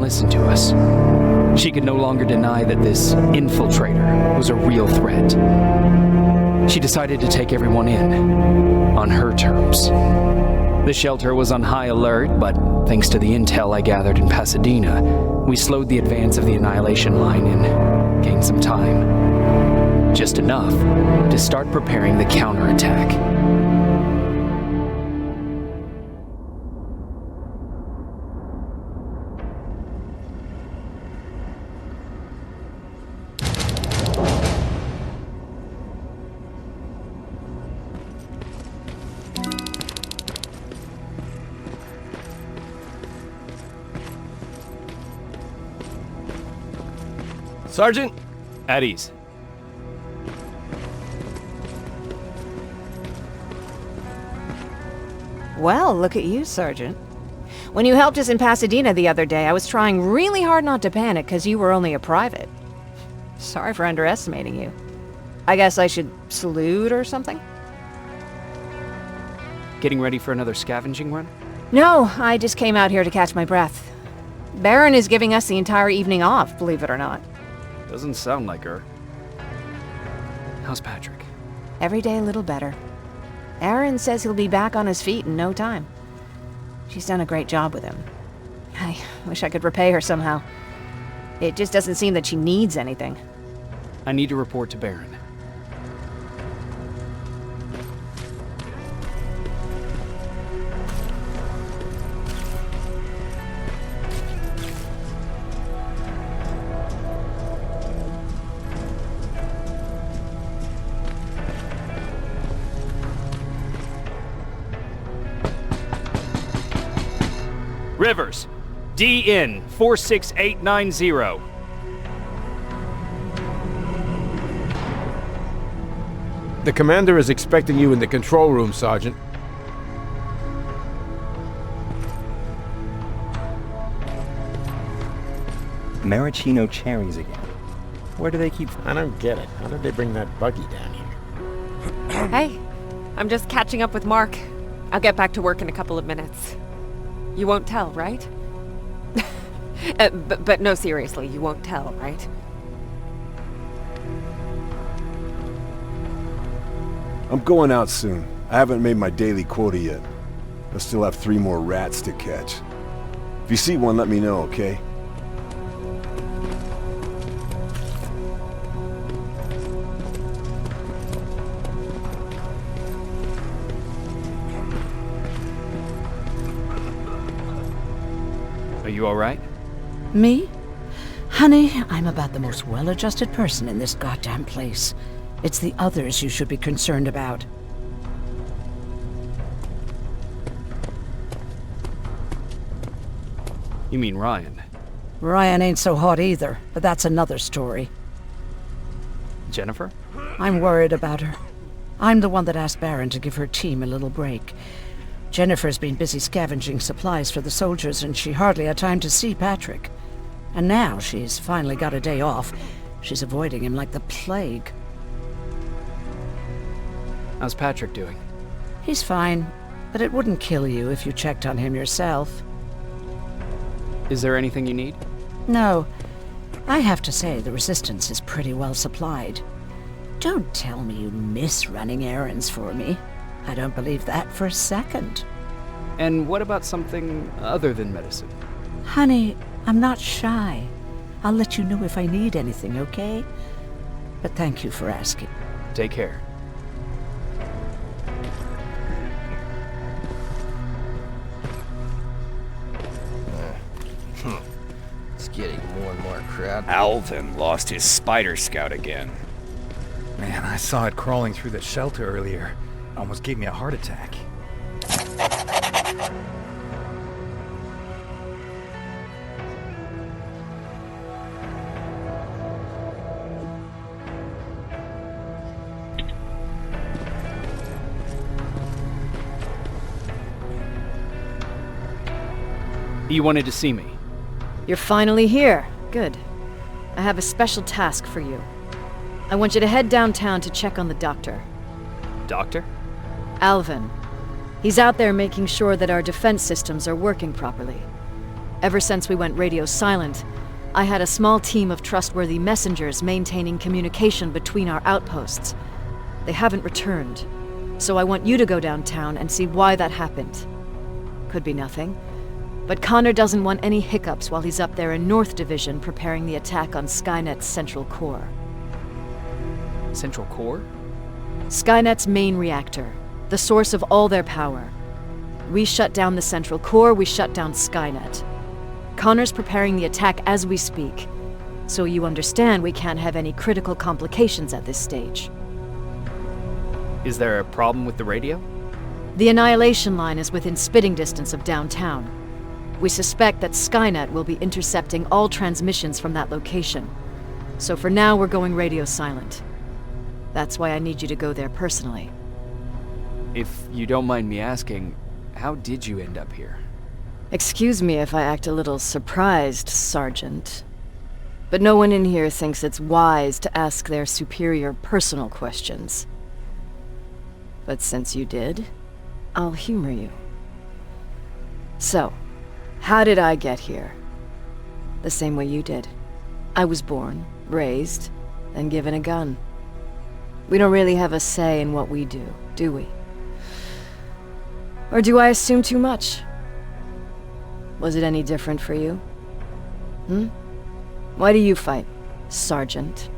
listen to us. She could no longer deny that this infiltrator was a real threat. She decided to take everyone in, on her terms. The shelter was on high alert, but thanks to the intel I gathered in Pasadena, we slowed the advance of the Annihilation line and gained some time. Just enough to start preparing the counterattack. Sergeant? At ease. Well, look at you, Sergeant. When you helped us in Pasadena the other day, I was trying really hard not to panic because you were only a private. Sorry for underestimating you. I guess I should salute or something? Getting ready for another scavenging run? No, I just came out here to catch my breath. Baron is giving us the entire evening off, believe it or not. Doesn't sound like her. How's Patrick? Every day a little better. Aaron says he'll be back on his feet in no time. She's done a great job with him. I wish I could repay her somehow. It just doesn't seem that she needs anything. I need to report to Baron. Rivers, DN 46890. The commander is expecting you in the control room, Sergeant. Maraschino cherries again. Where do they keep them? I don't get it. How did they bring that buggy down here? Hey, I'm just catching up with Mark. I'll get back to work in a couple of minutes. You won't tell, right? But no, seriously, you won't tell, right? I'm going out soon. I haven't made my daily quota yet. I still have 3 more rats to catch. If you see one, let me know, okay? Are you all right? Me? Honey, I'm about the most well-adjusted person in this goddamn place. It's the others you should be concerned about. You mean Ryan? Ryan ain't so hot either, but that's another story. Jennifer? I'm worried about her. I'm the one that asked Baron to give her team a little break. Jennifer's been busy scavenging supplies for the soldiers, and she hardly had time to see Patrick. And now she's finally got a day off. She's avoiding him like the plague. How's Patrick doing? He's fine, but it wouldn't kill you if you checked on him yourself. Is there anything you need? No. I have to say the Resistance is pretty well supplied. Don't tell me you miss running errands for me. I don't believe that for a second. And what about something other than medicine? Honey, I'm not shy. I'll let you know if I need anything, okay? But thank you for asking. Take care. It's getting more and more crowded. Alvin lost his spider scout again. Man, I saw it crawling through the shelter earlier. Almost gave me a heart attack. You wanted to see me? You're finally here. Good. I have a special task for you. I want you to head downtown to check on the doctor. Doctor? Alvin. He's out there making sure that our defense systems are working properly. Ever since we went radio silent, I had a small team of trustworthy messengers maintaining communication between our outposts. They haven't returned, so I want you to go downtown and see why that happened. Could be nothing, but Connor doesn't want any hiccups while he's up there in North Division preparing the attack on Skynet's Central Core. Central Core? Skynet's main reactor, the source of all their power. We shut down the Central Core, we shut down Skynet. Connor's preparing the attack as we speak, so you understand we can't have any critical complications at this stage. Is there a problem with the radio? The Annihilation Line is within spitting distance of downtown. We suspect that Skynet will be intercepting all transmissions from that location. So for now, we're going radio silent. That's why I need you to go there personally. If you don't mind me asking, how did you end up here? Excuse me if I act a little surprised, Sergeant. But no one in here thinks it's wise to ask their superior personal questions. But since you did, I'll humor you. So, how did I get here? The same way you did. I was born, raised, and given a gun. We don't really have a say in what we do we? Or do I assume too much? Was it any different for you? Why do you fight, Sergeant?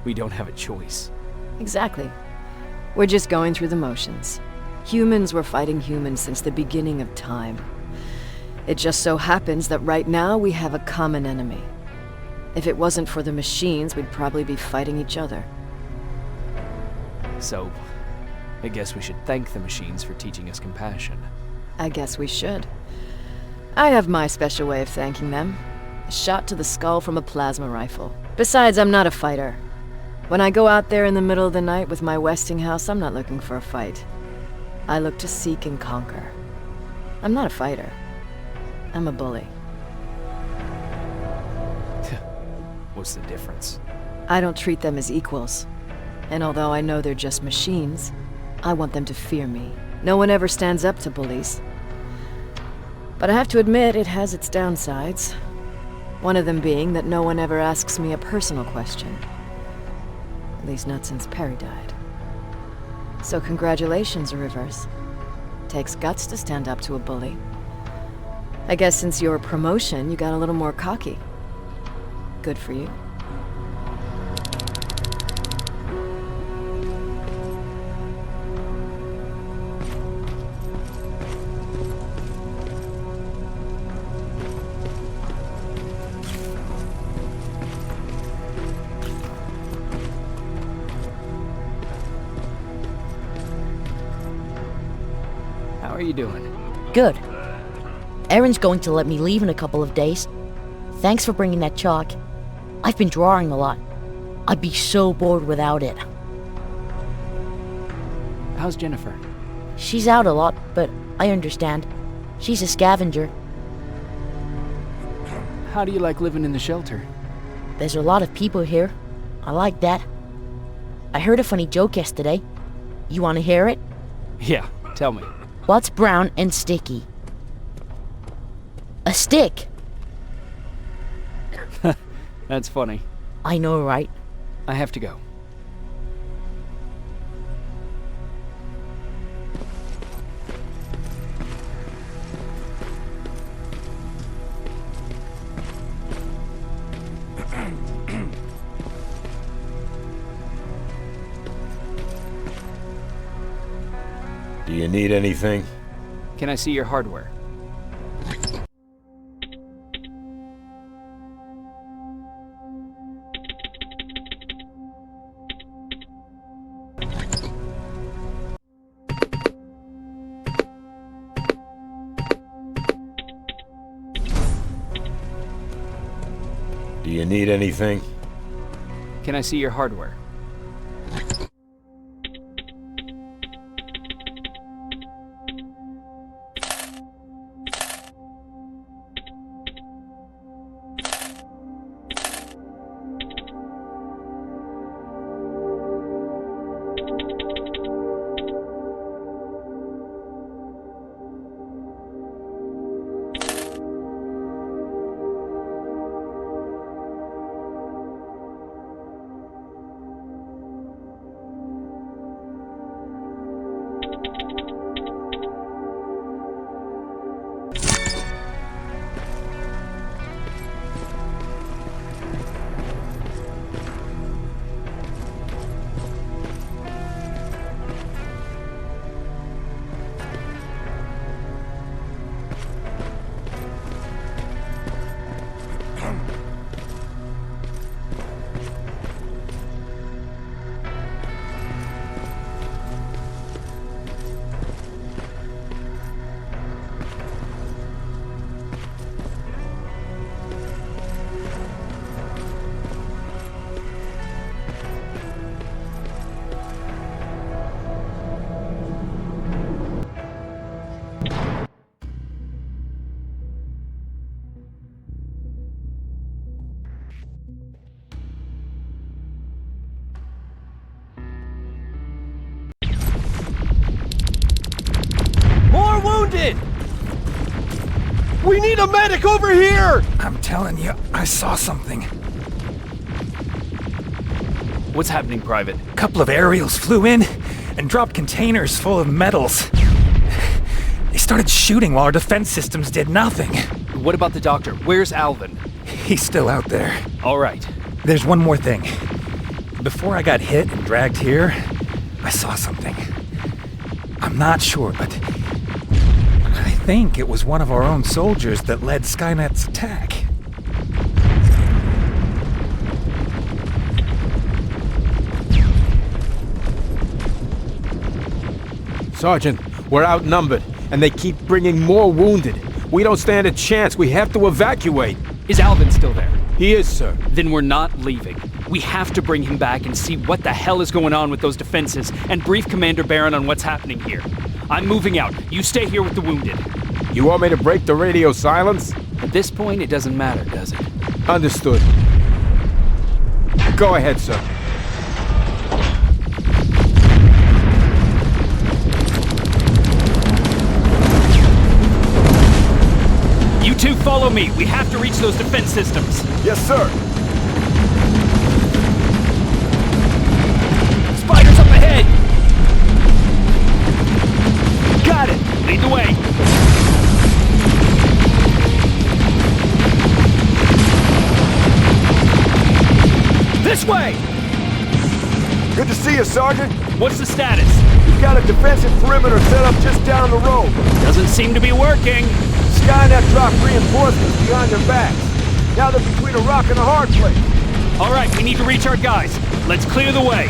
We don't have a choice. Exactly. We're just going through the motions. Humans were fighting humans since the beginning of time. It just so happens that right now we have a common enemy. If it wasn't for the machines, we'd probably be fighting each other. So, I guess we should thank the machines for teaching us compassion. I guess we should. I have my special way of thanking them. A shot to the skull from a plasma rifle. Besides, I'm not a fighter. When I go out there in the middle of the night with my Westinghouse, I'm not looking for a fight. I look to seek and conquer. I'm not a fighter. I'm a bully. What's the difference? I don't treat them as equals. And although I know they're just machines, I want them to fear me. No one ever stands up to bullies. But I have to admit, it has its downsides. One of them being that no one ever asks me a personal question. At least not since Perry died. So congratulations, Rivers. Takes guts to stand up to a bully. I guess since your promotion, you got a little more cocky. Good for you. How are you doing? Good. Erin's going to let me leave in a couple of days. Thanks for bringing that chalk. I've been drawing a lot. I'd be so bored without it. How's Jennifer? She's out a lot, but I understand. She's a scavenger. How do you like living in the shelter? There's a lot of people here. I like that. I heard a funny joke yesterday. You want to hear it? Yeah, tell me. What's brown and sticky? A stick! That's funny. I know, right? I have to go. Do you need anything? Can I see your hardware? Do you need anything? Can I see your hardware? More wounded! We need a medic over here! I'm telling you, I saw something. What's happening, Private? A couple of aerials flew in and dropped containers full of metals. They started shooting while our defense systems did nothing. What about the doctor? Where's Alvin? He's still out there. All right. There's one more thing. Before I got hit and dragged here, I saw something. I'm not sure, but I think it was one of our own soldiers that led Skynet's attack. Sergeant, we're outnumbered, and they keep bringing more wounded. We don't stand a chance. We have to evacuate. Is Alvin still there? He is, sir. Then we're not leaving. We have to bring him back and see what the hell is going on with those defenses and brief Commander Barron on what's happening here. I'm moving out. You stay here with the wounded. You want me to break the radio silence? At this point, it doesn't matter, does it? Understood. Go ahead, sir. You two follow me. We have to reach those defense systems. Yes, sir. Spiders up ahead! Got it! Lead the way! This way! Good to see you, Sergeant. What's the status? We've got a defensive perimeter set up just down the road. Doesn't seem to be working. Skynet dropped reinforcements behind their backs. Now they're between a rock and a hard place. All right, we need to reach our guys. Let's clear the way.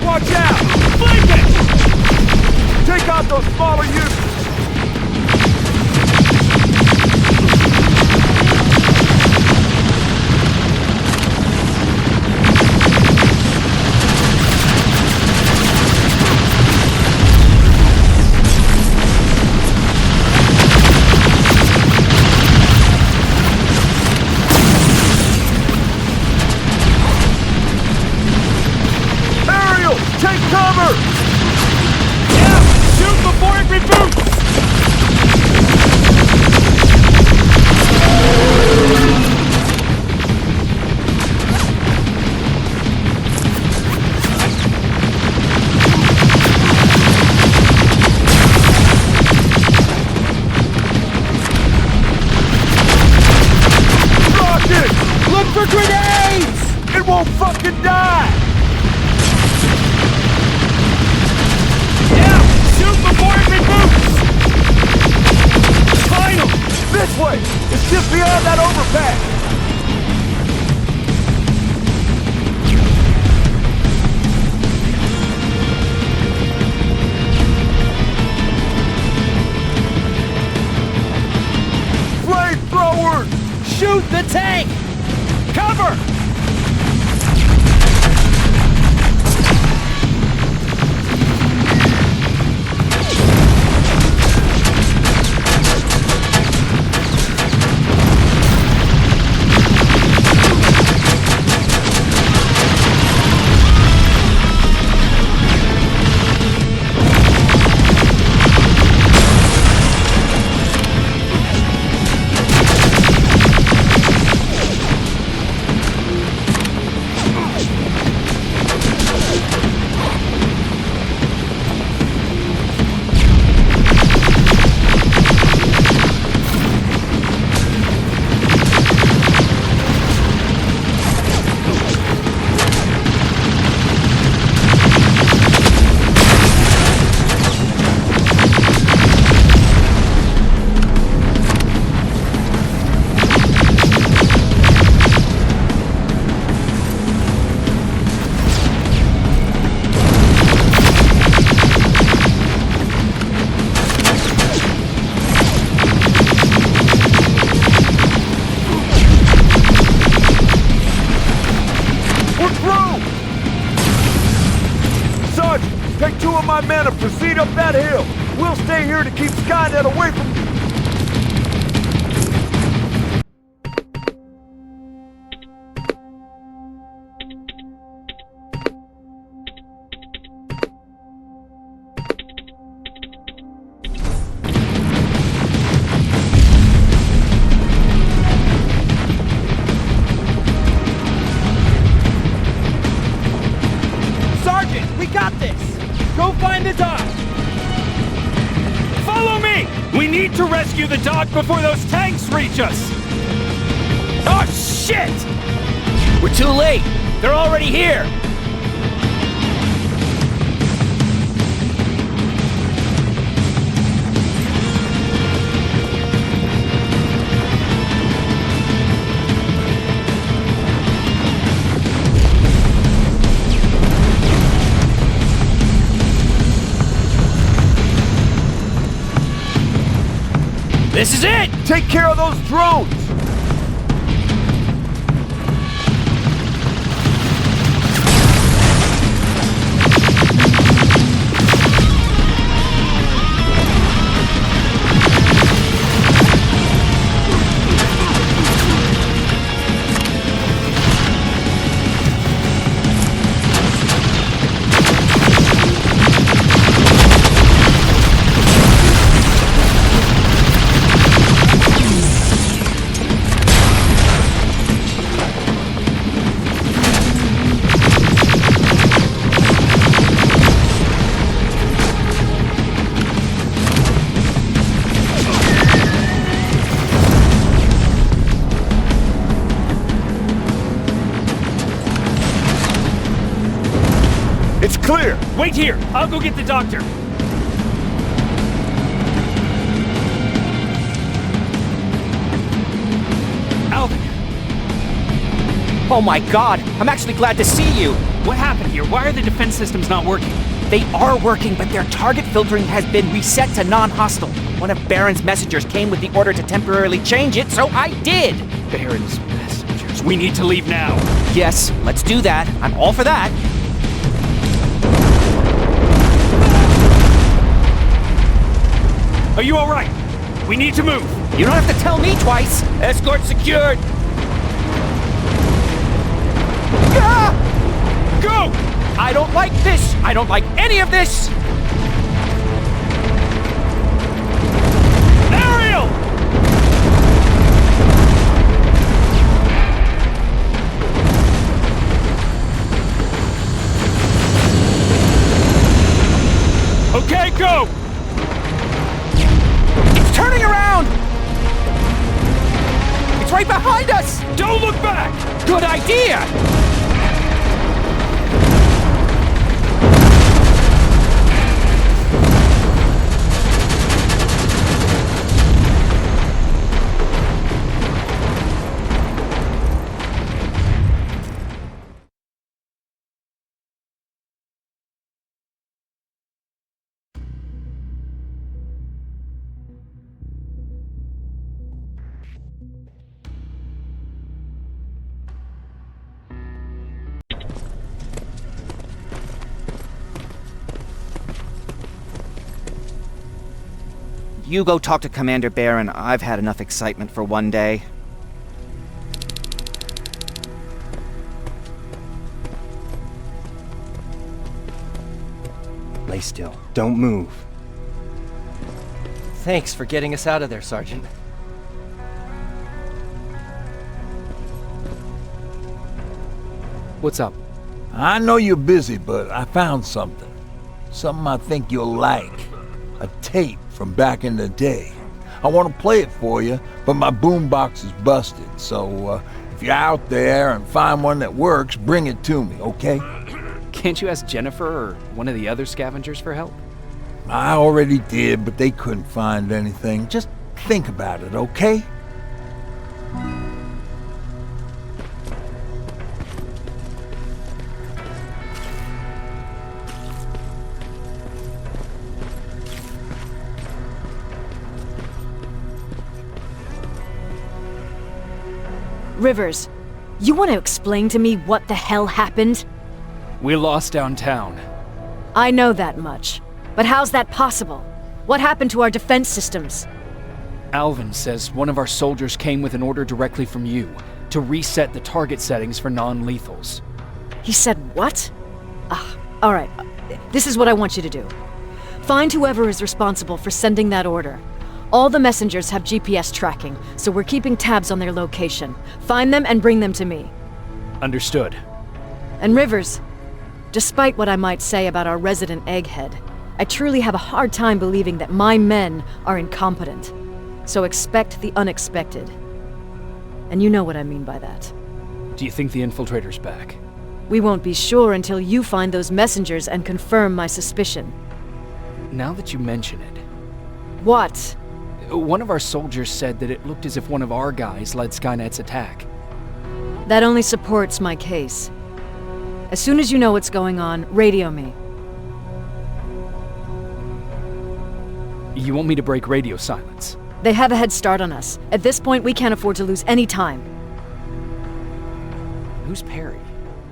Watch out! Flank it! Take out those smaller units! Take cover! Yeah! Shoot before it reboots! Rocket! Look for grenades! It won't fucking die! Before it reboots! Final! This way! It's just beyond that overpass! Flamethrowers! Shoot the tank! Cover! men and proceed up that hill. We'll stay here to keep Skynet away from you. We got this! Go find the dock! Follow me! We need to rescue the dock before those tanks reach us! Oh, shit! We're too late! They're already here! This is it! Take care of those drones! It's clear! Wait here! I'll go get the doctor! Alvin! Oh my god, I'm actually glad to see you! What happened here? Why are the defense systems not working? They are working, but their target filtering has been reset to non-hostile. One of Baron's messengers came with the order to temporarily change it, so I did! Baron's messengers. We need to leave now. Yes, let's do that. I'm all for that. Are you alright? We need to move. You don't have to tell me twice. Escort secured. Ah! Go! I don't like this. I don't like any of this. Ariel! Okay, go! Turning around! It's right behind us! Don't look back! Good idea! You go talk to Commander Baron. I've had enough excitement for one day. Lay still. Don't move. Thanks for getting us out of there, Sergeant. What's up? I know you're busy, but I found something. Something I think you'll like. A tape from back in the day. I want to play it for you, but my boombox is busted, so if you're out there and find one that works, bring it to me, okay? Can't you ask Jennifer or one of the other scavengers for help? I already did, but they couldn't find anything. Just think about it, okay? Rivers, you want to explain to me what the hell happened? We lost downtown. I know that much. But how's that possible? What happened to our defense systems? Alvin says one of our soldiers came with an order directly from you to reset the target settings for non-lethals. He said what? All right. This is what I want you to do. Find whoever is responsible for sending that order. All the messengers have GPS tracking, so we're keeping tabs on their location. Find them and bring them to me. Understood. And Rivers, despite what I might say about our resident egghead, I truly have a hard time believing that my men are incompetent. So expect the unexpected. And you know what I mean by that. Do you think the infiltrator's back? We won't be sure until you find those messengers and confirm my suspicion. Now that you mention it... What? One of our soldiers said that it looked as if one of our guys led Skynet's attack. That only supports my case. As soon as you know what's going on, radio me. You want me to break radio silence? They have a head start on us. At this point, we can't afford to lose any time. Who's Perry?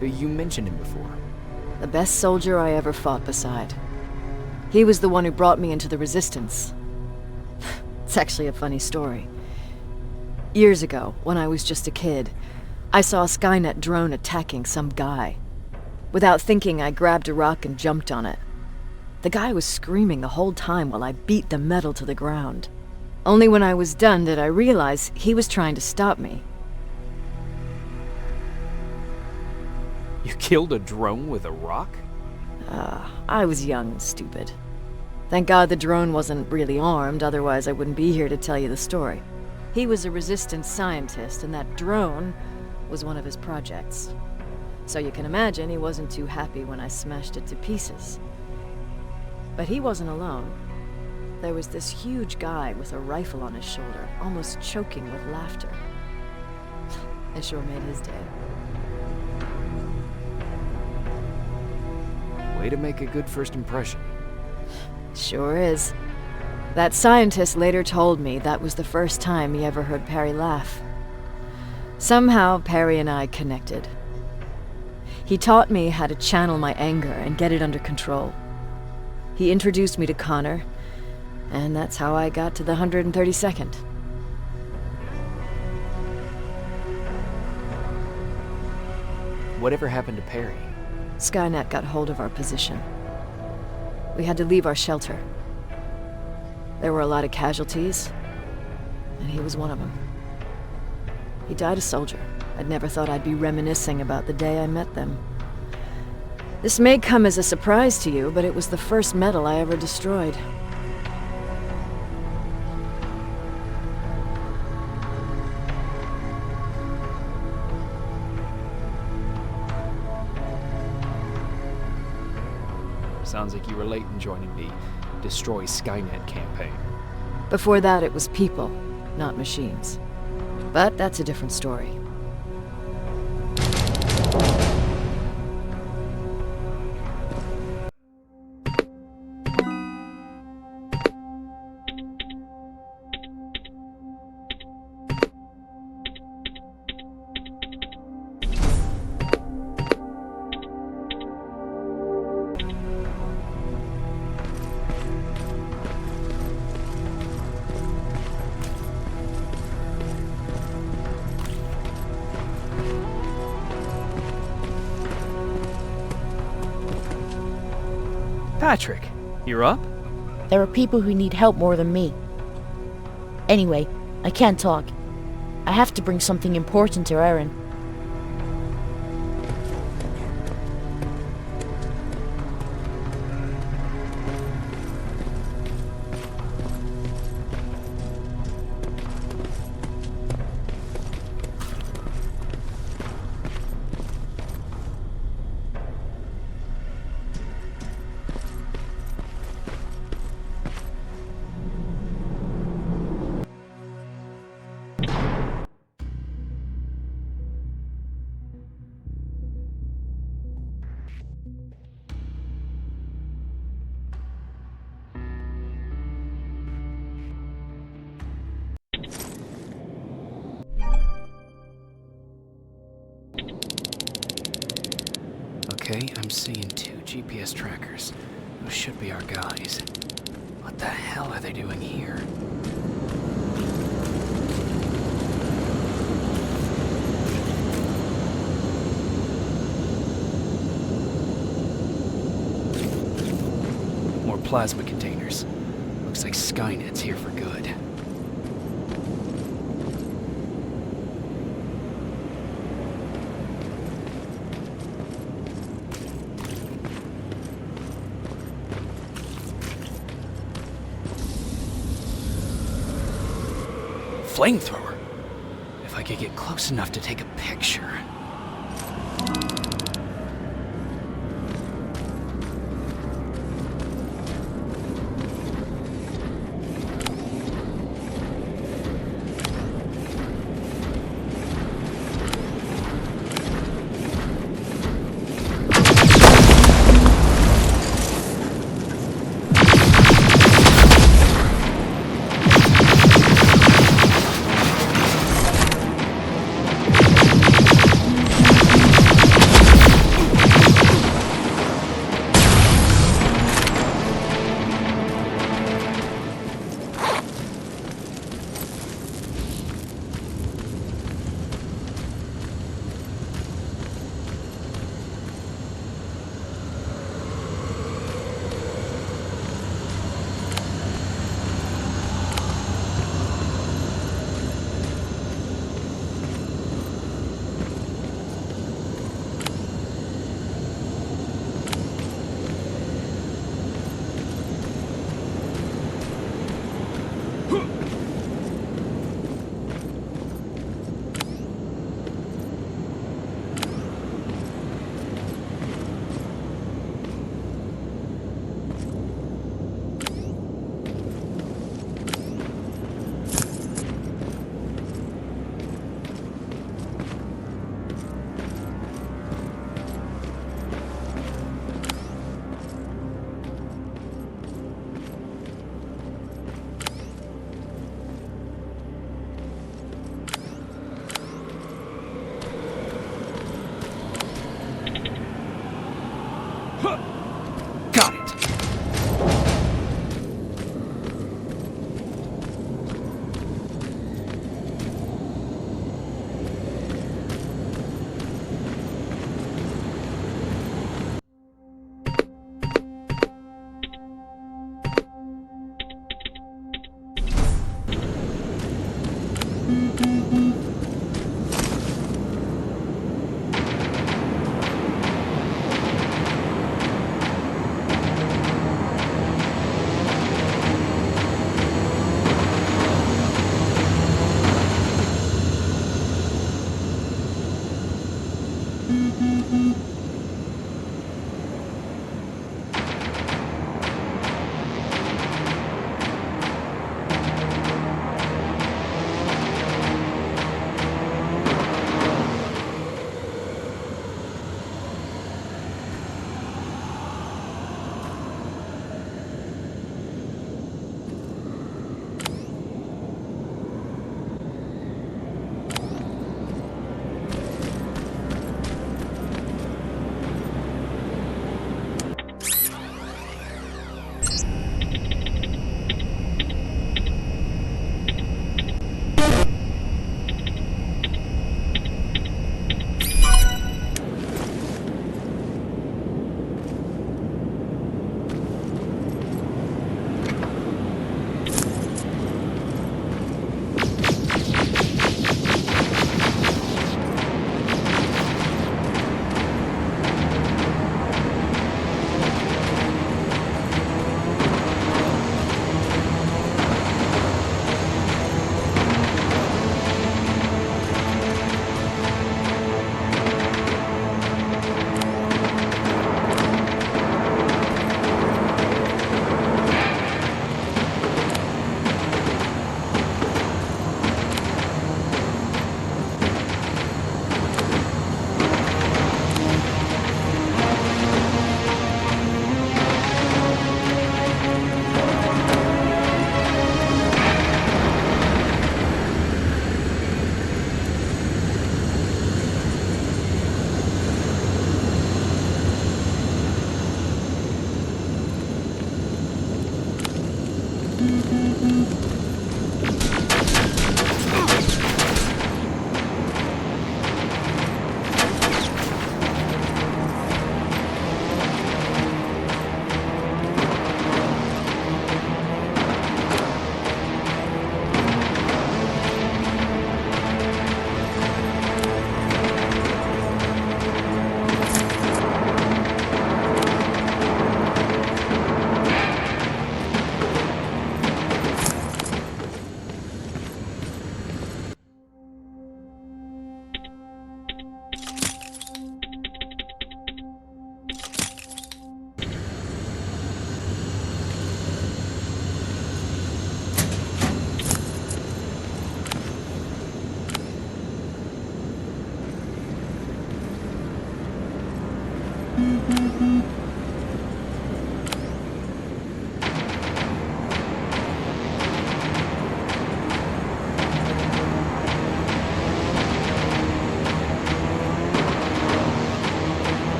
You mentioned him before. The best soldier I ever fought beside. He was the one who brought me into the Resistance. It's actually a funny story. Years ago, when I was just a kid, I saw a Skynet drone attacking some guy. Without thinking, I grabbed a rock and jumped on it. The guy was screaming the whole time while I beat the metal to the ground. Only when I was done did I realize he was trying to stop me. You killed a drone with a rock? I was young and stupid. Thank God the drone wasn't really armed, otherwise I wouldn't be here to tell you the story. He was a Resistance scientist, and that drone was one of his projects. So you can imagine he wasn't too happy when I smashed it to pieces. But he wasn't alone. There was this huge guy with a rifle on his shoulder, almost choking with laughter. I sure made his day. Way to make a good first impression. Sure is. That scientist later told me that was the first time he ever heard Perry laugh. Somehow, Perry and I connected. He taught me how to channel my anger and get it under control. He introduced me to Connor, and that's how I got to the 132nd. Whatever happened to Perry? Skynet got hold of our position. We had to leave our shelter. There were a lot of casualties, and he was one of them. He died a soldier. I'd never thought I'd be reminiscing about the day I met them. This may come as a surprise to you, but it was the first metal I ever destroyed. Sounds like you were late in joining the Destroy Skynet campaign. Before that, it was people, not machines. But that's a different story. Patrick, you're up? There are people who need help more than me. Anyway, I can't talk. I have to bring something important to Erin. Okay, I'm seeing 2 GPS trackers. Those should be our guys. What the hell are they doing here? More plasma containers. Looks like Skynet's here for good. Flamethrower? If I could get close enough to take a picture.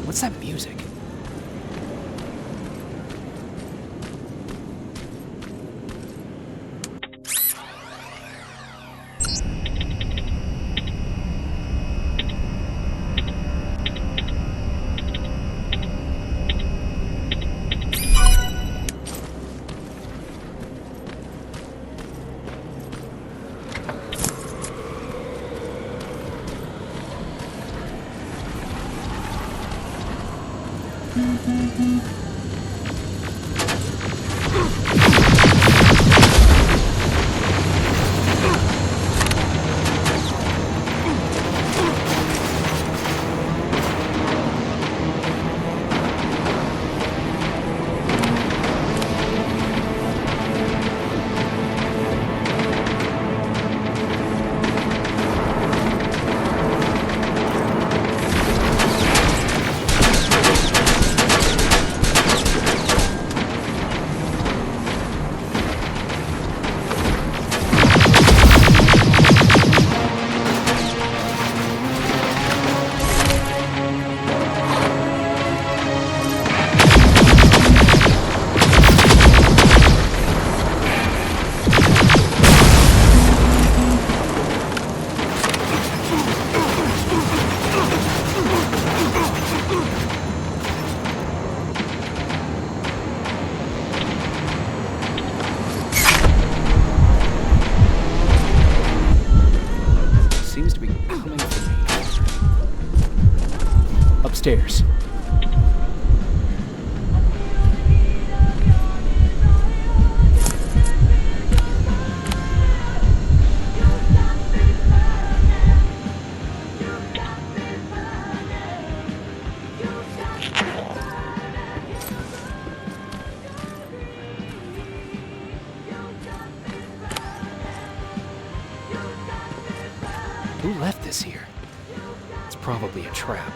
What's that music? Upstairs. Who left this here? It's probably a trap.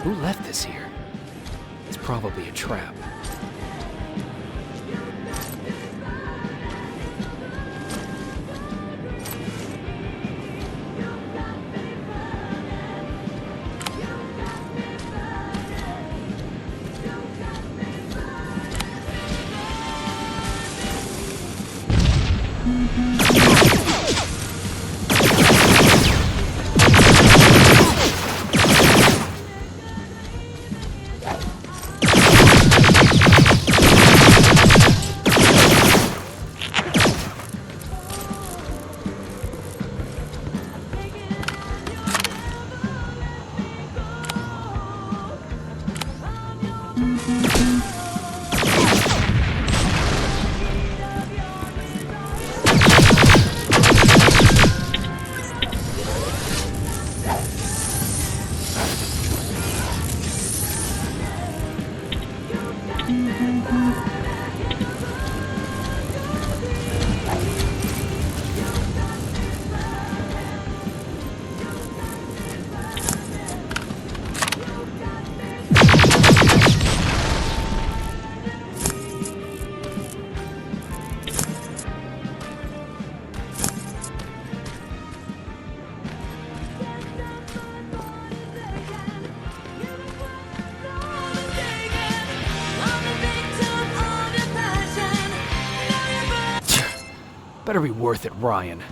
Who left this here? It's probably a trap. Better be worth it, Ryan.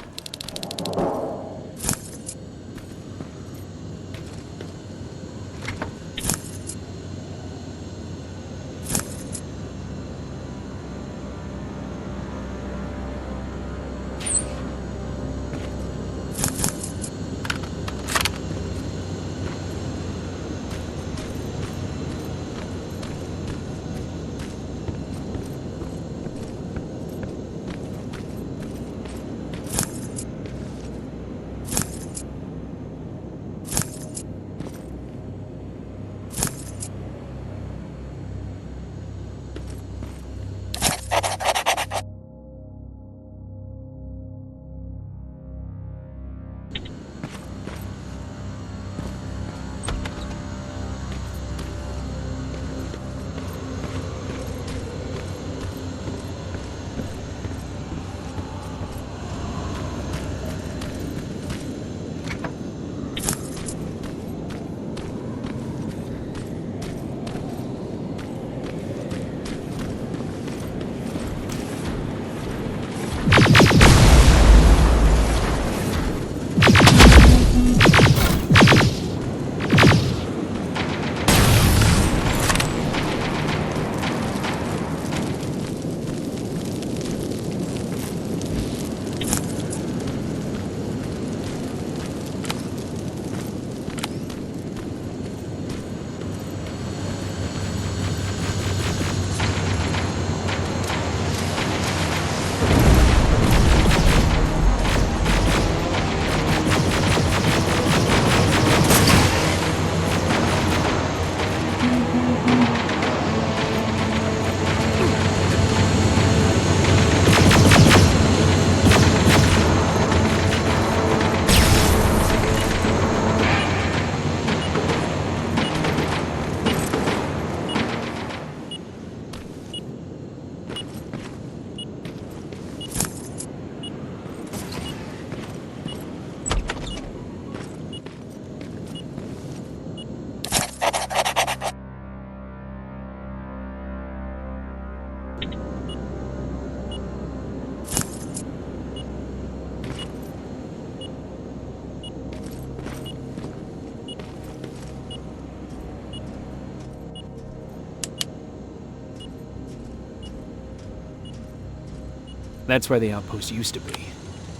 That's where the outpost used to be.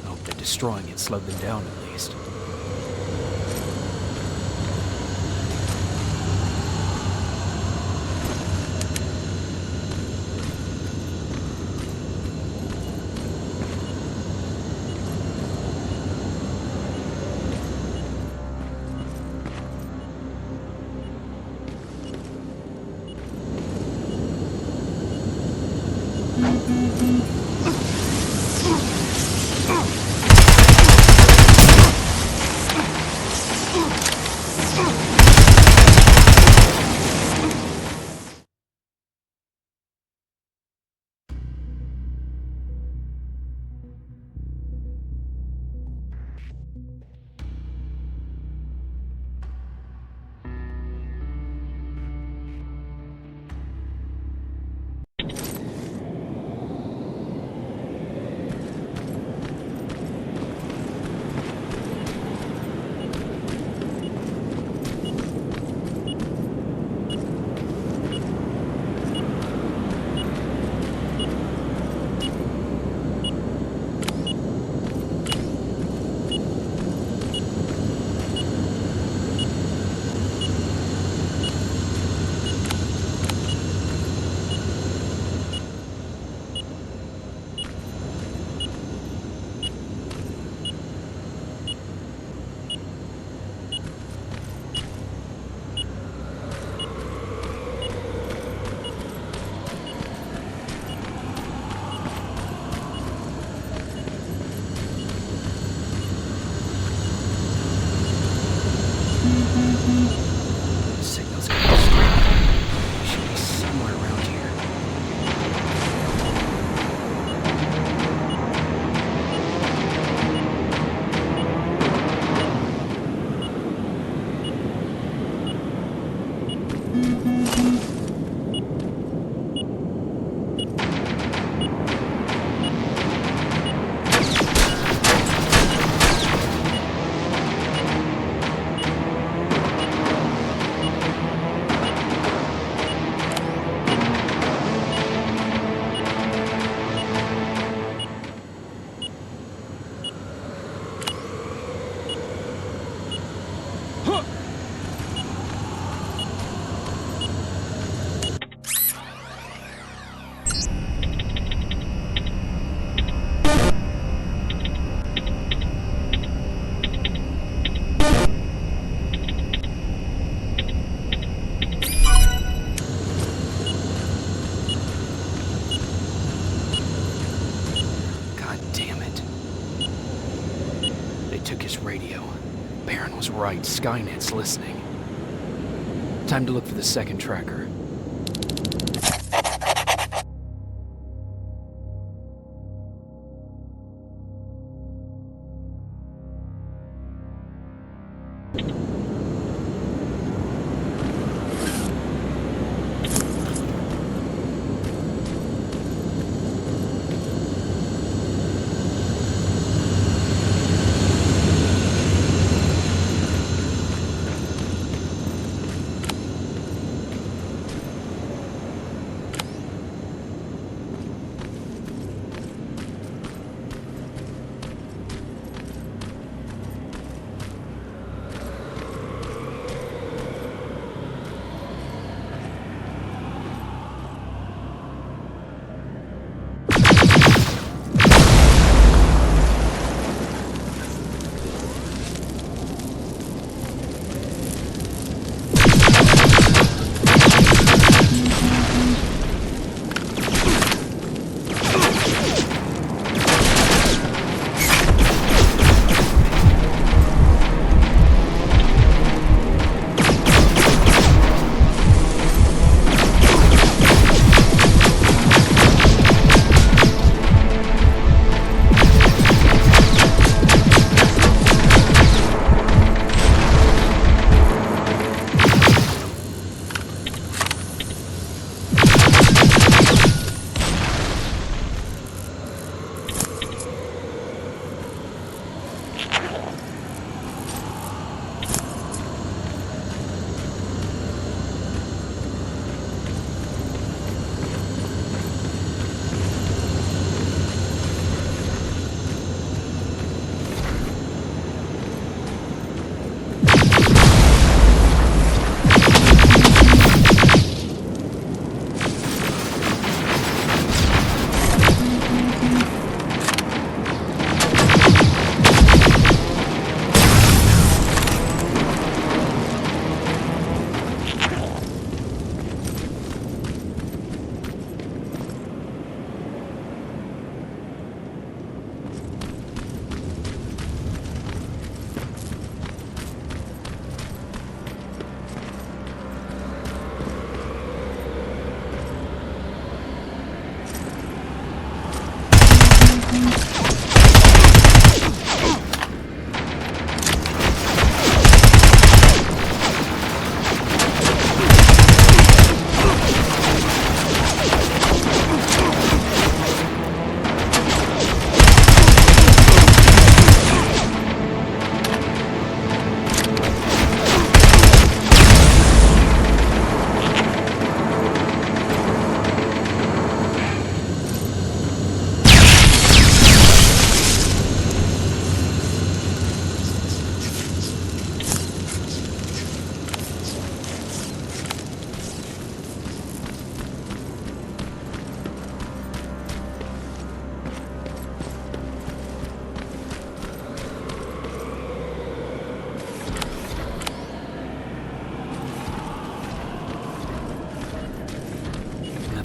I hope that destroying it slowed them down at least. Signal's coming straight. Should be somewhere around here. Right, Skynet's listening. Time to look for the second tracker.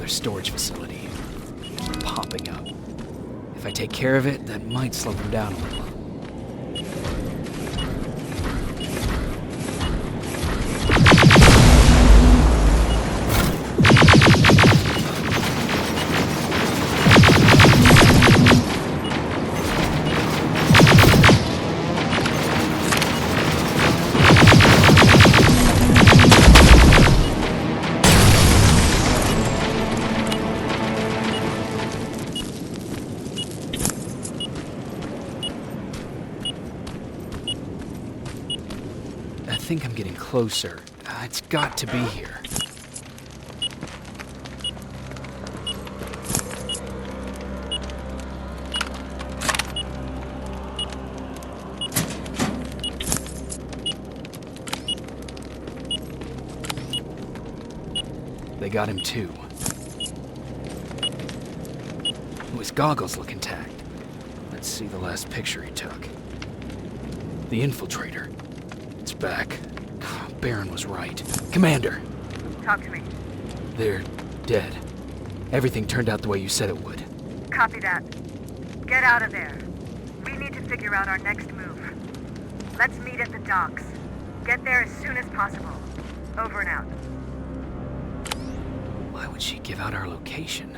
Storage facility. Keep popping up. If I take care of it, that might slow them down a little. I think I'm getting closer. It's got to be here. They got him too. His goggles look intact. Let's see the last picture he took. The infiltrator. It's back. Baron was right. Commander! Talk to me. They're dead. Everything turned out the way you said it would. Copy that. Get out of there. We need to figure out our next move. Let's meet at the docks. Get there as soon as possible. Over and out. Why would she give out our location?